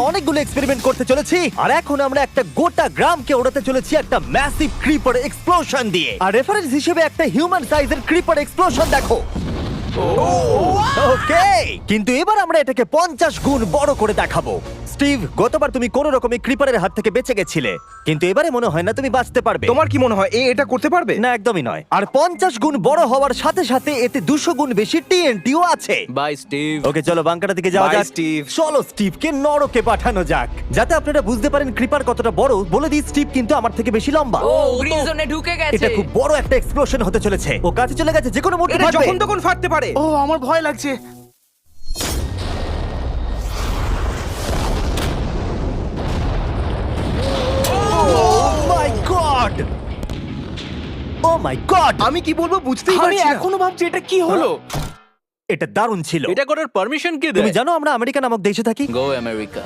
অনেকগুলো এক্সপেরিমেন্ট করতে চলেছি আর এখন আমরা একটা গোটা গ্রামকে ওড়াতে চলেছি একটা ম্যাসিভ ক্রিপার এক্সপ্লোশন দিয়ে। আর রেফারেন্স হিসেবে একটা হিউম্যান সাইজের ক্রিপার এক্সপ্লোশন দেখো। ওকে, কিন্তু এবার আমরা এটাকে 50 গুণ বড় করে দেখাবো। স্টিভ, গতবার তুমি কোন রকমে ক্রিপারের হাত থেকে বেঁচে গেছিলে, কিন্তু এবারে মনে হয় না তুমি বাঁচতে পারবে। তোমার কি মনে হয় এটা করতে পারবে? না, একদমই নয়। আর 50 গুণ বড় হওয়ার সাথে সাথে এতে 200 গুণ বেশি টিএনটিও আছে। Bye Steve. ওকে, চলো বাংকারের দিকে যাওয়া Bye, যাক। স্টিভ। চলো স্টিভকে নরকে পাঠানো যাক। যাতে আপনারা বুঝতে পারেন ক্রিপার কতটা বড়, বলে দিই স্টিভ কিন্তু আমার থেকে বেশি লম্বা। ও গ্রিন জোনে ঢুকে গেছে। এটা খুব বড় একটা এক্সপ্লোশন হতে চলেছে। ও কাছে চলে গেছে, যে কোনো মুহূর্তে এটা ফাটবে। যখন তখন ফাটতে পারে। ও আমার ভয় লাগছে। Oh my God! Oh my God! আমি কি বলবো বুঝতেই আমি পারছি না। এখনো ভাবছি এটা কি হলো। এটা দারুণ ছিল। এটা করার পারমিশন কে তুমি দেয়? জানো আমরা আমেরিকা নামক দেশে থাকি? গো আমেরিকা।